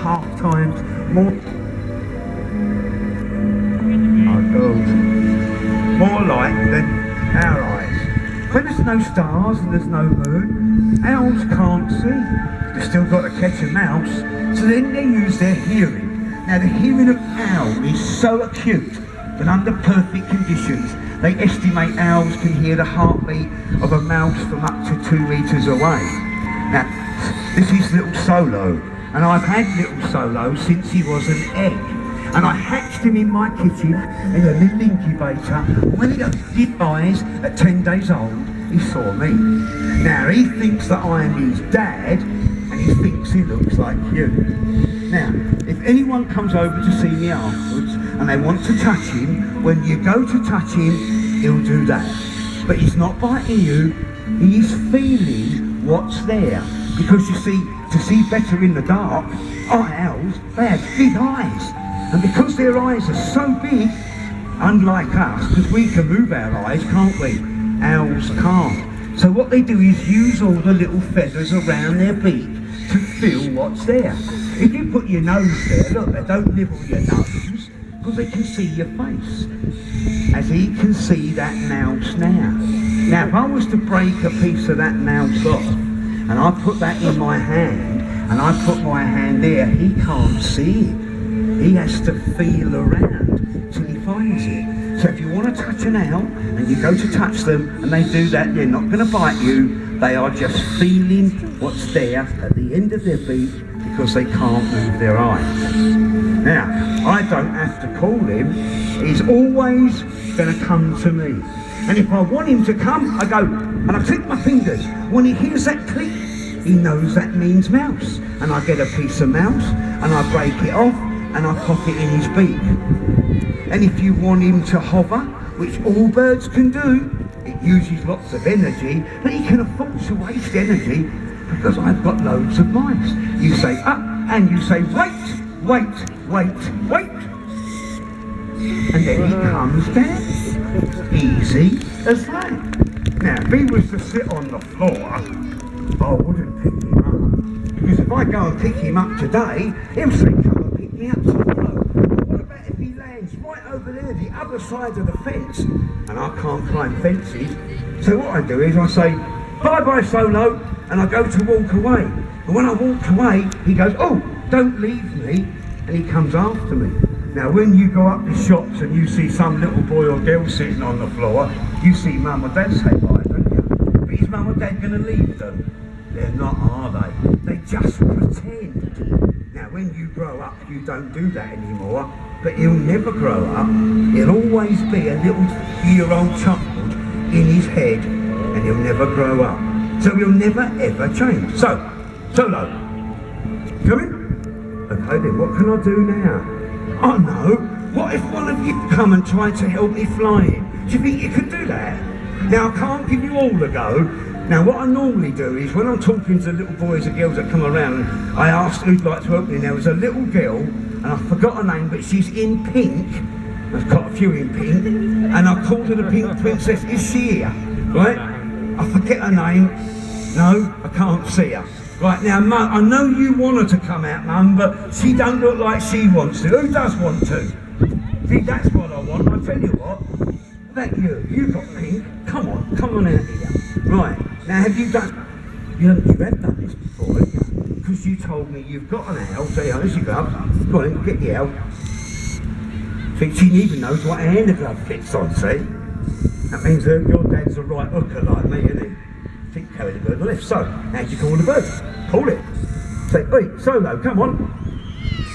half times more. Oh God. More light than our eyes. When there's no stars and there's no moon, owls can't see. They've still got to catch a mouse, so then they use their hearing. Now the hearing of owl is so acute that under perfect conditions, they estimate owls can hear the heartbeat of a mouse from up to 2 meters away. Now, this is little Solo, and I've had little Solo since he was an egg. And I hatched him in my kitchen in a little incubator. When he opened his eyes at 10 days old, he saw me. Now he thinks that I am his dad, and he thinks he looks like you. Now, if anyone comes over to see me afterwards and they want to touch him, when you go to touch him, he'll do that. But he's not biting you, he is feeling what's there. Because you see, to see better in the dark, owls, they have big eyes. And because their eyes are so big, unlike us, because we can move our eyes, can't we? Owls can't. So what they do is use all the little feathers around their beak to feel what's there. If you put your nose there, look, they don't nibble your nose, because they can see your face. As he can see that mouse now. Now, if I was to break a piece of that mouse off, and I put that in my hand, and I put my hand there, he can't see it. He has to feel around till he finds it. So if you want to touch an owl and you go to touch them and they do that, they're not going to bite you. They are just feeling what's there at the end of their beak because they can't move their eyes. Now, I don't have to call him. He's always going to come to me. And if I want him to come, I go and I click my fingers. When he hears that click, he knows that means mouse. And I get a piece of mouse and I break it off and I pop it in his beak. And if you want him to hover, which all birds can do, it uses lots of energy, but he can afford to waste energy because I've got loads of mice. You say up and you say wait, wait, wait, wait. And then he comes down. Easy as that. Now, if he was to sit on the floor, I wouldn't pick him up. Because if I go and pick him up today, he'll say, come and pick me up tomorrow. What about if he lands right over there, the other side of the fence? And I can't climb fences. So what I do is I say, bye-bye Solo, and I go to walk away. And when I walk away, he goes, oh, don't leave me. And he comes after me. Now when you go up the shops and you see some little boy or girl sitting on the floor, you see mum or dad say bye, don't you? But is mum or dad going to leave them? They're not, are they? They just pretend. Now when you grow up, you don't do that anymore, but he'll never grow up. He'll always be a little year-old child in his head, and he'll never grow up. So he'll never ever change. So, Solo, come in? Okay then, what can I do now? Oh no, what if one of you come and try to help me flying? Do you think you could do that? Now I can't give you all a go. Now what I normally do is when I'm talking to little boys and girls that come around, I ask who'd like to help me. There was a little girl, and I forgot her name, but she's in pink. There's quite a few in pink. And I called her the Pink Princess. Is she here? Right? I forget her name. No, I can't see her. Right, now, Mum, I know you want her to come out, Mum, but she don't look like she wants to. Who does want to? See, that's what I want. I'll tell you what. That you've got pink. Come on out here. Right, now have you done... You have done this before, haven't you? Because you told me you've got an owl. So, yeah, there's your glove. Go on, get the owl. See, she even knows what hand the glove fits on, see? That means that your dad's a right hooker like me, isn't he? Think carry the bird on the left. So, how do you call the bird? Call it. Say, oi, Solo, come on.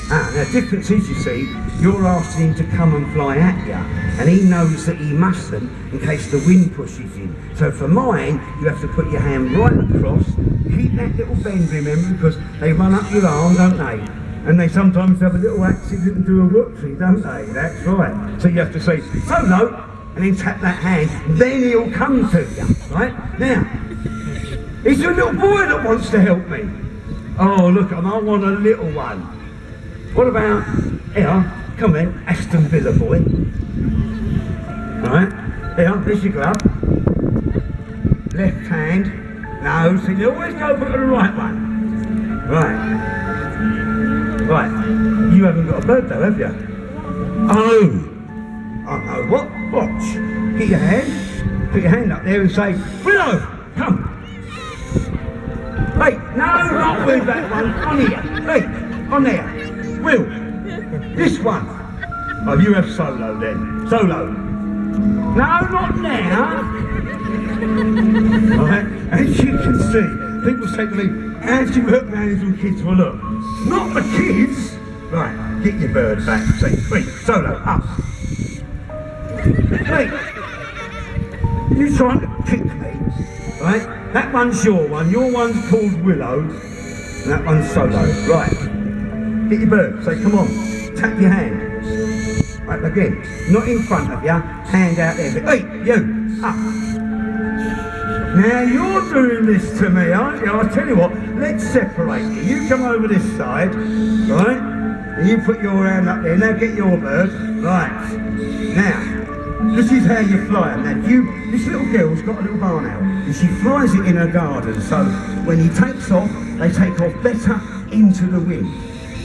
Now the difference is, you see, you're asking him to come and fly at you, and he knows that he mustn't in case the wind pushes him. So for mine, you have to put your hand right across, keep that little bend, remember, because they run up your arm, don't they? And they sometimes have a little accident and do a whoopsie, don't they? That's right. So you have to say, Solo, and then tap that hand, then he'll come to you, right? Now, it's a little boy that wants to help me. Oh, look, I want a little one. What about, here, come in, Aston Villa boy. Right, here, there's your glove. Left hand. No, so you always go for the right one. Right. Right, you haven't got a bird though, have you? Oh! I know what? Watch. Get your hand. Put your hand up there and say, Willow, come. Hey, no, not with that one. On here. Hey, on there. Will. This one. Oh, you have Solo then. Solo. No, not now. Right, as you can see, people say to me, how do you hook hands with kids? Well, look, not the kids. Right, get your bird back. Say, wait, Solo, up. Hey, you trying to pick me, right? That one's your one's called Willow, and that one's Solo. Right, get your bird, say come on, tap your hand. Right, again, not in front of you, hand out there, but hey, you, up. Now you're doing this to me, aren't you? I'll tell you what, let's separate you. You come over this side, right? And you put your hand up there, now get your bird. Right, now, this is how you fly them. Now, this little girl's got a little barn owl, and she flies it in her garden, so when he takes off, they take off better into the wind.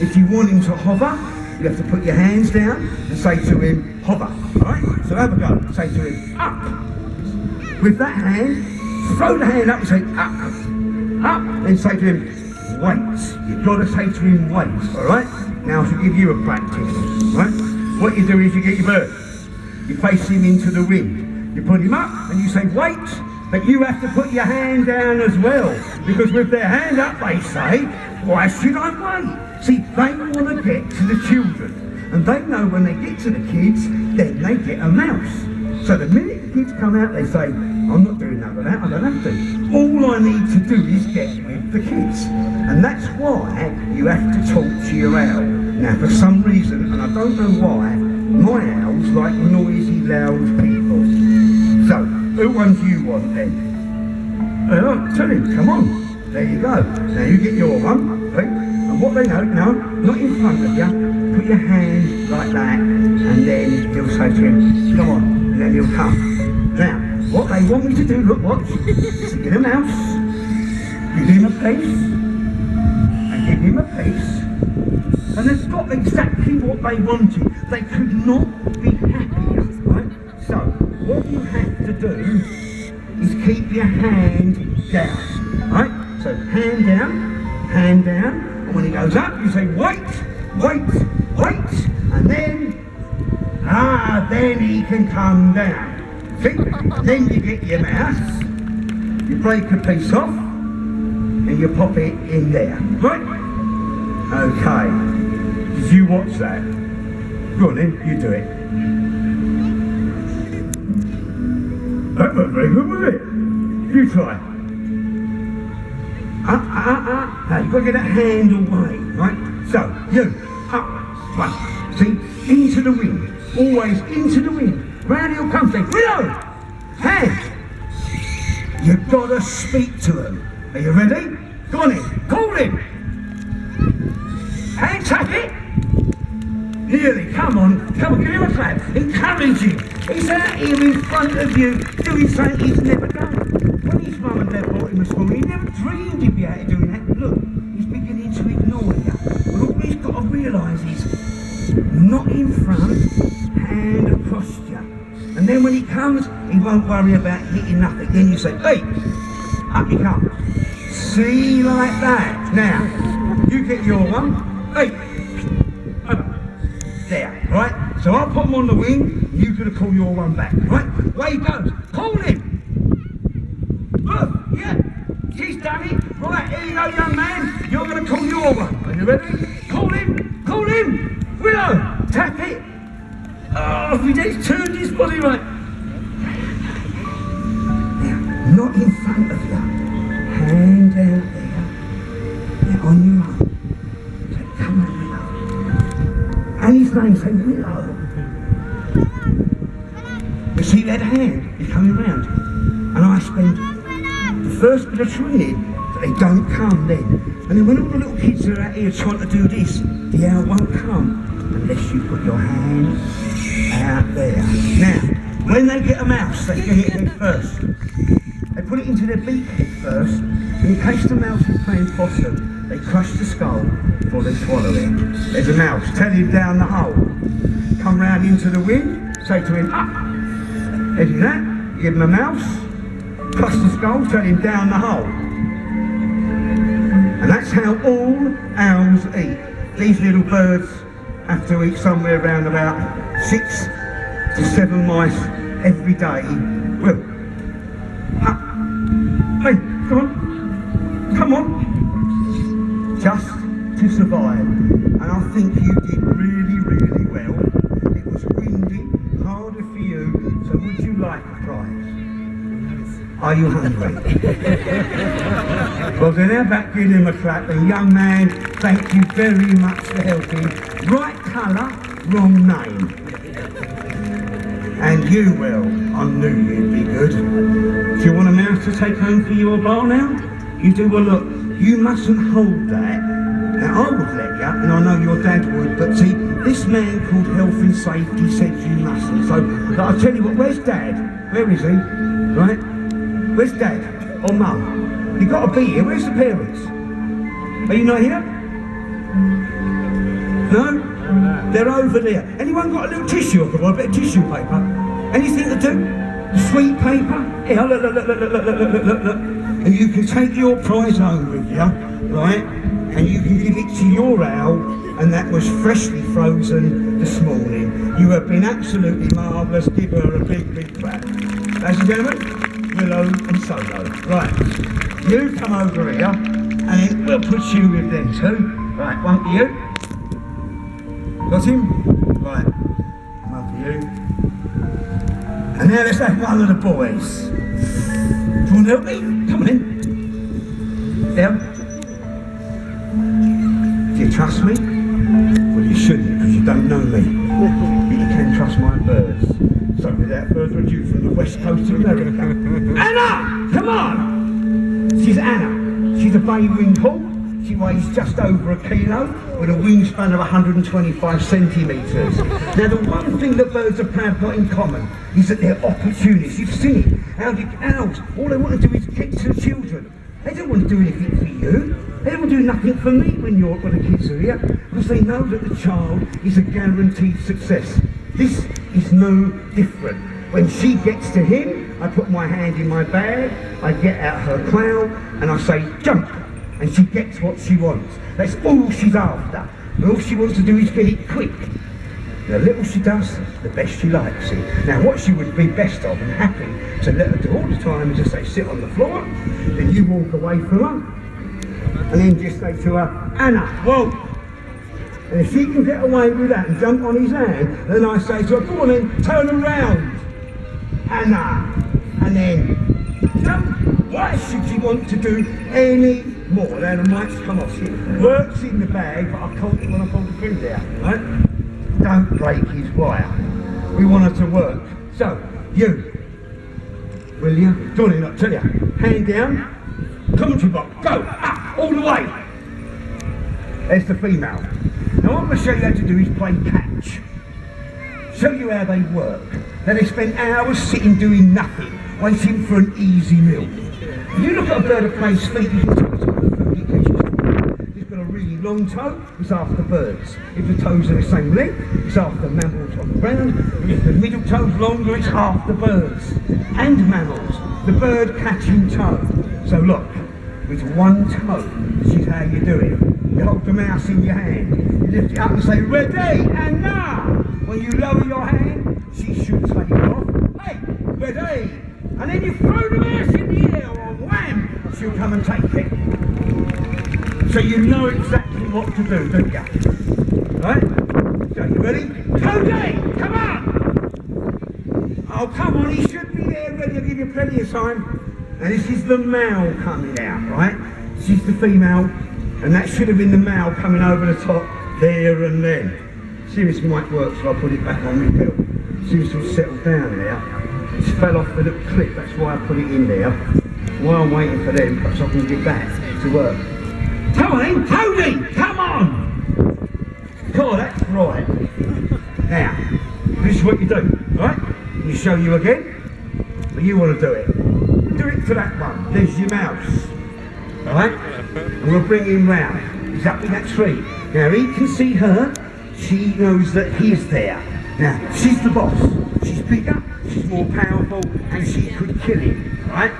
If you want him to hover, you have to put your hands down and say to him, hover, alright? So have a go, say to him, up. With that hand, throw the hand up and say, up, then say to him, wait. You've got to say to him, wait, alright? Now to give you a practice, right? What you do is you get your bird. You face him into the wind. You put him up and you say, wait, but you have to put your hand down as well. Because with their hand up, they say, why should I wait? See, they want to get to the children. And they know when they get to the kids, then they get a mouse. So the minute the kids come out, they say, I'm not doing none of that, I don't have to. All I need to do is get with the kids. And that's why you have to talk to your owl. Now, for some reason, and I don't know why, my owls like noisy, loud people. So, who ones you want then? Tell him, come on. There you go. Now you get your one, right? And what they know, no, not in front of you, put your hand like that, and then you'll say to him, come on, and then he'll come. Now, what they want me to do, look, watch, is to get a mouse, give him a piece, and give him a piece, and they've got exactly what they wanted. They could not be happier, right? So, what you have to do is keep your hand down, right? So, hand down, and when he goes up, you say, wait, and then he can come down. See? Then you get your mouse, you break a piece off, and you pop it in there, right? Okay. Did you watch that? Go on then, you do it. That was very good, was it? You try. Now you've got to get that hand away, right? So, you, up, one. See, into the wind. Always into the wind. Round he'll come, say, Willow! Hand! You've got to speak to him. Are you ready? Go on in, call him! Hand tap it! Nearly, come on, give him a clap, encourage him. He's out here in front of you doing something he's never done. When his mum and dad brought him to school, he never dreamed he'd be out here doing that. Look, he's beginning to ignore you. But all he's got to realise is, not in front, hand across you. And then when he comes, he won't worry about hitting nothing. Then you say, hey, up he comes. See, like that. Now, you get your one, hey, there, right? So I'll put him on the wing, you gonna call your one back, right? Way he goes, call him! Look, yeah, she's done it. Right, here you go, young man, you're gonna call your one. Are you ready? Call him! Willow, tap it! Oh, he just turned his body right. Now, not in front of you, hand out there, now on your own. Say, come on, Willow. And his name say, Willow. You see that hand is coming round. And I spend the first bit of training that they don't come then. And then when all the little kids are out here trying to do this, the owl won't come unless you put your hand out there. Now, when they get a mouse, they get it head first. They put it into their beak head first, and in case the mouse is playing possum, They crush the skull before they swallow it. There's a mouse, tell him down the hole. Come round into the wind, say to him, up. They do that, give him a mouse, crush the skull, tell him down the hole. And that's how all owls eat. These little birds have to eat somewhere around about 6 to 7 mice every day. Well, hey, come on, just to survive. And I think you did really, really well. It was windy, harder for you, so would you like a prize? Are you hungry? Well, then how about giving him a clap? And young man, thank you very much for helping. Right colour, wrong name. And you, well, I knew you'd be good. Do you want a mouse to take home for your bar now? You do? Well, look, you mustn't hold that. Now, I would let you, and I know your dad would, but see, this man called Health and Safety said you mustn't. So, I'll tell you what, where's Dad? Where is he? Right? Where's Dad? Or Mum? You've got to be here. Where's the parents? Are you not here? No? They're over there. Anyone got a little tissue? Or a bit of tissue paper? Anything to do? Sweet paper? Here, look. And you can take your prize home with you, right? And you can give it to your owl, and that was freshly frozen this morning. You have been absolutely marvellous. Give her a big, big clap. Ladies and gentlemen, Willow and Solo. Right, you come over here, and then we'll put you with them too. Right, one for you. Got him? Right, one for you. And now let's have one of the boys. Do you want to help me? Come on in. There. Do you trust me? Well, you shouldn't, because you don't know me. But you can trust my birds. So without further ado, from the west coast of America. Anna! Come on! She's Anna. She's a bay winged hawk. She weighs just over a kilo with a wingspan of 125 centimetres. Now, the one thing that birds of prey have got in common is that they're opportunists. You've seen it. Owls, all they want to do is get to the children. They don't want to do anything for you. They don't want to do nothing for me when the kids are here, because they know that the child is a guaranteed success. This is no different. When she gets to him, I put my hand in my bag, I get out her cloud, and I say, jump! And she gets what she wants. That's all she's after. And all she wants to do is get it quick. The little she does, the best she likes it. Now, what she would be best of and happy to let her do all the time is just say, sit on the floor, then you walk away from her, and then just say to her, Anna, walk! And if she can get away with that and jump on his hand, then I say to her, come on then, turn around, Anna, and then jump. Why should she want to do any more? Now the mic's come off. She works in the bag, but I caught it when I pulled the pins out, right? Don't break his wire. We want her to work. So, you, will you? Johnny, I'll tell you. Hand down, commentary box, go, up, all the way. There's the female. Now what I'm going to show you how to do is play catch. Show you how they work. Now they spend hours sitting doing nothing, waiting for an easy meal. If you look at a bird of prey's feet, you can tell it's got the food it catches. It's got a really long toe, it's after birds. If the toes are the same length, it's after mammals on the ground. If the middle toe's longer, it's after birds and mammals. The bird catching toe. So look, with one toe, this is how you do it. You hold the mouse in your hand, you lift it up and say, ready, and now! When you lower your hand, she should take off. Hey, ready! And then you throw the mouse in the air, or wham! She'll come and take it. So you know exactly what to do, don't you? Right? So you ready? Cody! Come on! Oh, come on, he should be there ready. I'll give you plenty of time. And this is the male coming out, right? This is the female. And that should have been the male coming over the top there and then. See if this might work, so I'll put it back on rebuild. Seems to have settled down there. It fell off the little clip, that's why I put it in there. While I'm waiting for them, perhaps I can get back to work. Come on then, Cody, come on! Cool, that's right. Now, this is what you do, right? You show you again, but you want to do it. Do it to that one, there's your mouse. Alright? and we'll bring him round. He's up in that tree. Now he can see her, she knows that he's there. Now, she's the boss. She's bigger, she's more powerful, and she could kill him, right?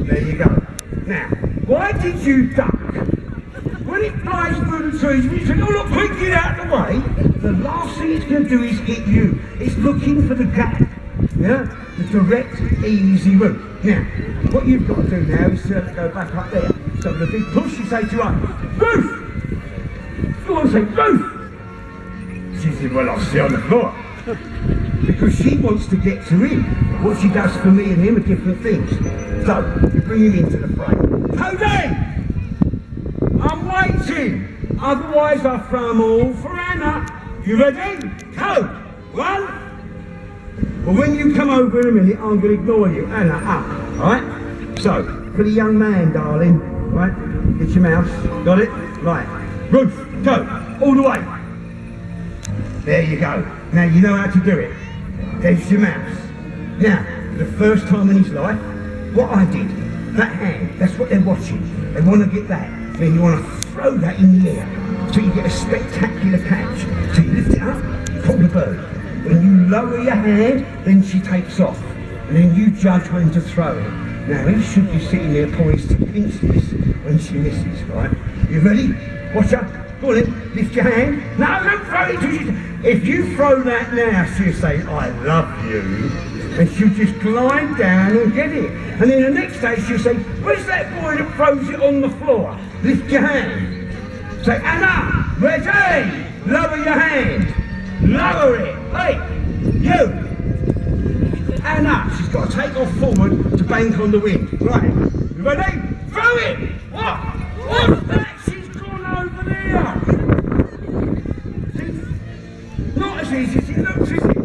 There you go. Now, why did you duck? When it flies through the trees, you say, oh look, quick, get out of the way. The last thing it's going to do is hit you. It's looking for the gap, yeah? The direct, easy route. Now, what you've got to do now is to go back up there. So with a big push, you say to her, Ruth! You want to say, Ruth! She said, well, I'll stay on the floor. Because she wants to get to him. What she does for me and him are different things. So, you bring him into the frame. Cody! I'm waiting! Otherwise I'll throw them all for Anna. You ready? Code! 1. Well, when you come over in a minute, I'm going to ignore you. Anna, up. Alright? So, for the young man, darling. Right? Get your mouse. Got it? Right. Ruth, go! All the way! There you go. Now you know how to do it. There's your mouse. Now, for the first time in his life, what I did, that hand, that's what they're watching. They want to get that. Then you want to throw that in the air so you get a spectacular catch. So you lift it up, you call the bird. When you lower your hand, then she takes off. And then you judge when to throw it. Now he should be sitting there poised to pinch this when she misses, right? You ready? Watch her. Go on then, lift your hand. No, don't throw it till she... If you throw that now, she'll say, I love you. And she'll just glide down and get it. And then the next day she'll say, where's that boy that throws it on the floor? Lift your hand. Say, Anna, ready? Lower your hand. Lower it. Hey, you. Anna, she's got to take off forward to bank on the wind. Right, you ready? Throw it. What? What's that? She's gone over there. See? Not as easy as it looks, is it?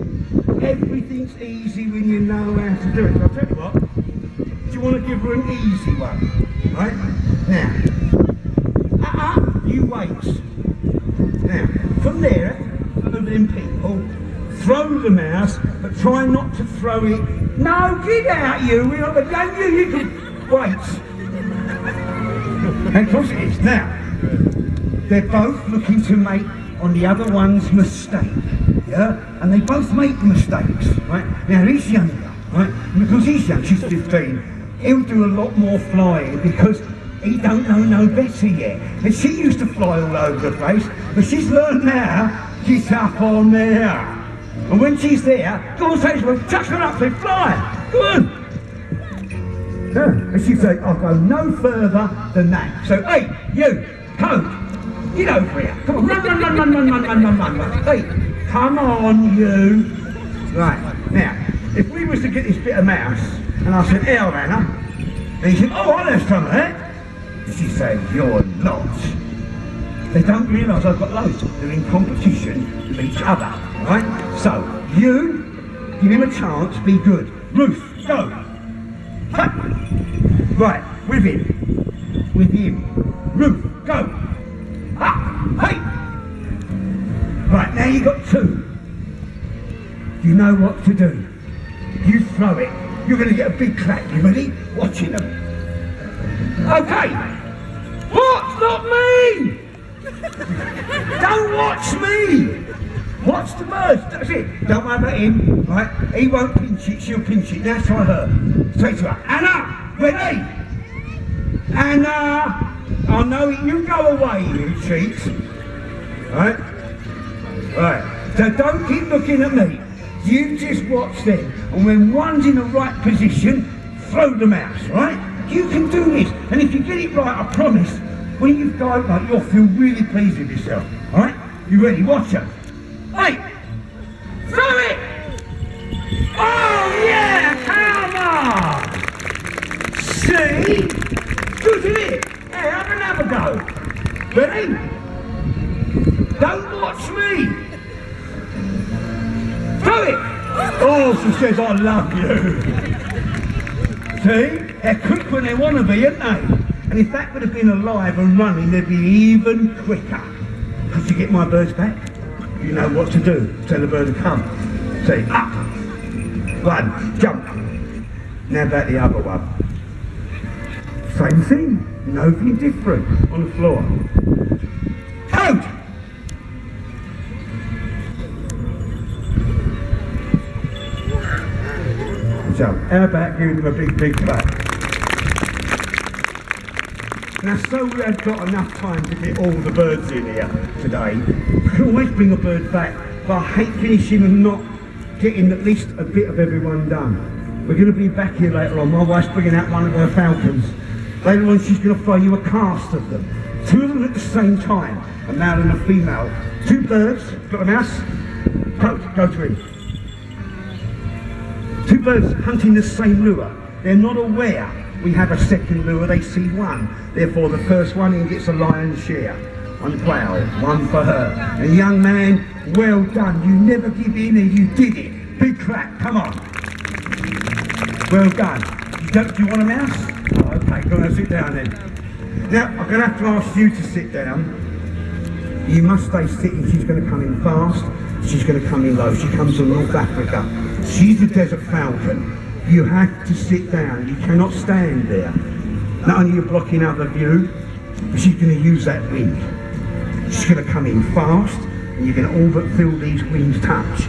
Everything's easy when you know how to do it. So I'll tell you what, do you want to give her an easy one? Right? Now, you wait. Now, from there, over them people, throw the mouse, but try not to throw it. No, get out you! We're not going to you can wait. And of course it is. Now, they're both looking to make on the other one's mistake. Yeah? And they both make mistakes, right? Now he's younger, right? And because he's young, she's 15, he'll do a lot more flying because he don't know no better yet. And she used to fly all over the place, but she's learned now, get up on there. And when she's there, go on, say to her, touch her up, say, fly, go on. Yeah. And she'd say, I'll go no further than that. So, hey, you, Code, get over here. Come on, run. Hey. Come on, you. Right, now, if we was to get this bit of mouse, and I said, here, Anna, and he said, oh, I know some of that. She said, you're not. They don't realise I've got loads. They're in competition with each other, right? So, you, give him a chance, be good. Ruth, go. Ha. Right, with him. With him. Ruth, go. Ha. Hey. Right, now you've got 2. You know what to do. You throw it. You're going to get a big clap. You ready? Watching them. Okay. What? Not me! Don't watch me! Watch the birds. That's it. Don't worry about him. Right? He won't pinch it. She'll pinch it. Now try her. Say to her, Anna! Ready? Anna! I know it. You go away, you cheats. Right? Right, so don't keep looking at me. You just watch them. And when one's in the right position, throw the mouse, right? You can do this. And if you get it right, I promise, when you go like you'll feel really pleased with yourself. Alright? You ready? Watch her. Hey! Throw it! Oh yeah! Come on! See? Good, isn't it? Hey, have another go. Ready? Don't watch me! Throw it! Oh, she says, I love you. See? They're quick when they want to be, aren't they? And if that would have been alive and running, they'd be even quicker. Could you get my birds back? You know what to do. Tell the bird to come. Say, up. 1, jump. Now about the other one. Same thing. Nothing different on the floor. Toad! So, how about giving them a big clap? Now, so we have got enough time to get all the birds in here today. We can always bring a bird back, but I hate finishing and not getting at least a bit of everyone done. We're going to be back here later on. My wife's bringing out one of her falcons. Later on, she's going to throw you a cast of them. 2 of them at the same time, a male and a female. 2 birds, got a mouse? Go to him. 2 birds hunting the same lure. They're not aware we have a second lure, they see one. Therefore the first one in gets a lion's share. One plough, one for her. And young man, well done. You never give in and you did it. Big clap, come on. Well done. Do you want a mouse? Oh, okay, go on, sit down then. Now, I'm going to have to ask you to sit down. You must stay sitting. She's going to come in fast. She's going to come in low. She comes from North Africa. She's a desert falcon. You have to sit down. You cannot stand there. Not only are you blocking other view, but she's going to use that wind. She's going to come in fast, and you're going to all but feel these wings touch.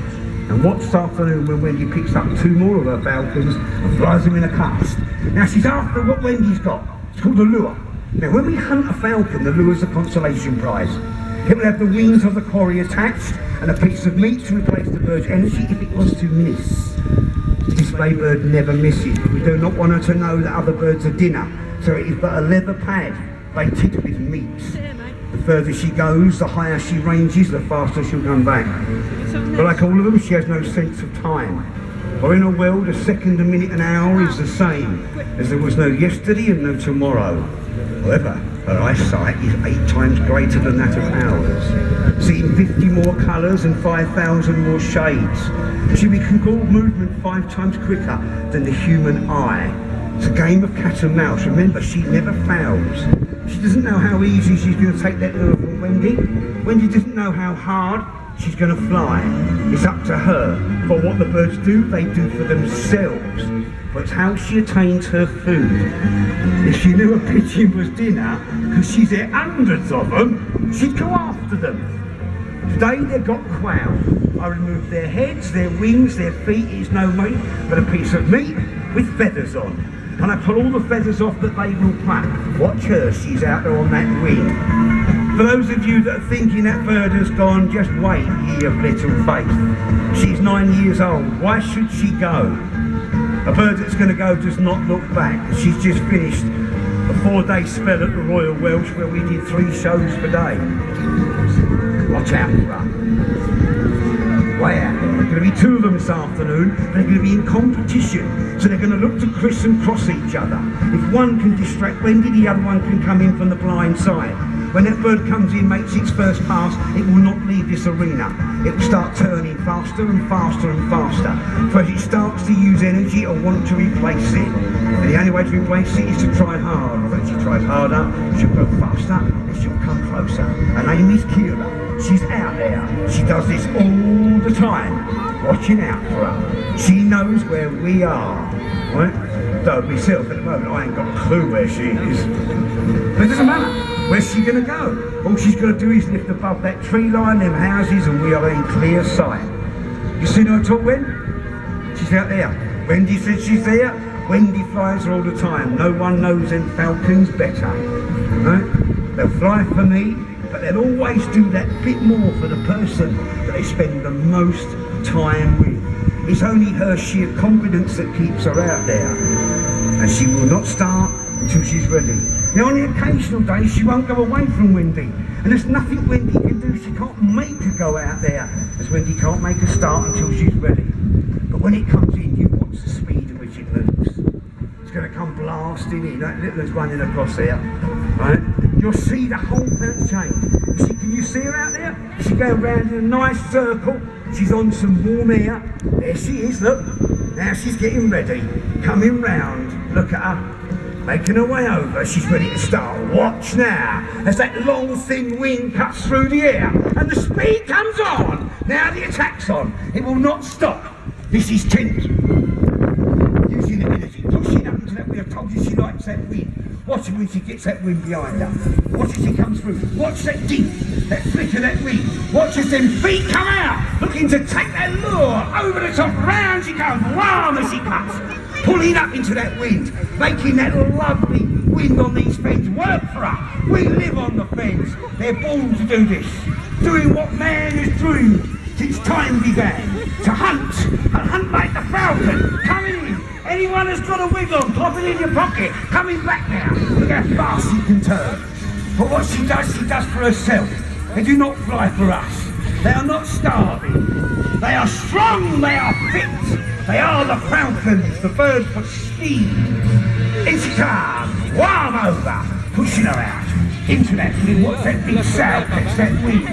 And what's afternoon when Wendy picks up 2 more of her falcons and flies them in a cast. Now she's after what Wendy's got. It's called a lure. Now when we hunt a falcon, the lure's a consolation prize. It will have the wings of the quarry attached and a piece of meat to replace the bird's energy if it was to miss. The display bird never misses, but we do not want her to know that other birds are dinner, so it is but a leather pad baited with meat. The further she goes, the higher she ranges, the faster she'll come back. But like all of them, she has no sense of time. For in a world, a second, a minute, an hour is the same, as there was no yesterday and no tomorrow. However, her eyesight is 8 times greater than that of ours, seeing 50 more colours and 5,000 more shades. She can call movement 5 times quicker than the human eye. It's a game of cat and mouse. Remember, she never fails. She doesn't know how easy she's going to take that lure from Wendy. Wendy doesn't know how hard she's going to fly. It's up to her. For what the birds do, they do for themselves. But it's how she attains her food. If she knew a pigeon was dinner, because she's had hundreds of them, she'd go after them. Today they've got quail. I removed their heads, their wings, their feet. It's no meat, but a piece of meat with feathers on. And I pull all the feathers off that they will pluck. Watch her, she's out there on that wing. For those of you that are thinking that bird has gone, just wait, ye of little faith. She's 9 years old. Why should she go? A bird that's going to go does not look back. She's just finished a 4-day spell at the Royal Welsh where we did 3 shows per day. Watch out for her. Way out there. There are going to be 2 of them this afternoon. They're going to be in competition. So they're going to look to criss and cross each other. If one can distract Wendy, the other one can come in from the blind side. When that bird comes in, makes its first pass, it will not leave this arena. It will start turning faster and faster and faster. So as it starts to use energy or want to replace it. And the only way to replace it is to try hard. When she tries harder, she'll go faster and she'll come closer. Her name is Kira. She's out there. She does this all the time. Watching out for her. She knows where we are. Right? Though myself at the moment, I ain't got a clue where she is. But it doesn't matter. Where's she going to go? All she's going to do is lift above that tree line, them houses, and we are in clear sight. You seen her talk, Wen? She's out there. Wendy said she's there. Wendy flies her all the time. No one knows them falcons better. Right? They'll fly for me, but they'll always do that bit more for the person that they spend the most time with. It's only her sheer confidence that keeps her out there. And she will not start until she's ready. Now on the occasional day she won't go away from Wendy, and there's nothing Wendy can do. She can't make her go out there, as Wendy can't make her start until she's ready. But when it comes in, you watch the speed at which it moves. It's going to come blasting in. That little is running across there, right? You'll see the whole thing change. Can you see her out there? She's going round in a nice circle. She's on some warm air. There she is, look. Now she's getting ready, coming round. Look at her. Making her way over, she's ready to start. Watch now, as that long thin wing cuts through the air and the speed comes on. Now the attack's on. It will not stop. This is tension. Using the energy, pushing up into that wing. I told you she likes that wind. Watch her when she gets that wind behind her. Watch as she comes through. Watch that deep, that flick of that wing. Watch as them feet come out, looking to take that lure over the top. Round she goes, round as she cuts, pulling up into that wind, making that lovely wind on these fens work for her. We live on the fens. They're born to do this, doing what man has dreamed since time began, to hunt, and hunt like the falcon, coming in. Anyone that's got a wig on, plop it in your pocket, coming back now. Look how fast she can turn. But what she does for herself. They do not fly for us. They are not starving. They are strong, they are fit. They are the falcons, the bird for speed. In she comes, warm over, pushing her out into that wind. What's that big sail catch that wind?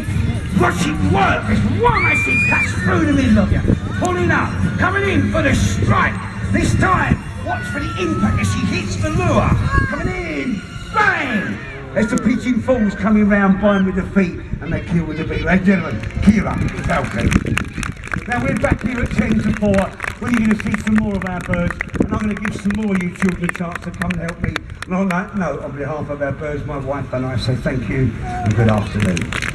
Watch it work, as one as she cuts through the middle of you. Pulling up, coming in for the strike. This time, watch for the impact as she hits the lure. Coming in, bang! There's the pigeon falls coming round by him with the feet, and they kill with the beak. Ladies and gentlemen, Kira, Falcon. Now we're back here at 10 to 4, where you're going to see some more of our birds, and I'm going to give some more of you children a chance to come and help me. And on that note, on behalf of our birds, my wife and I say thank you, and good afternoon.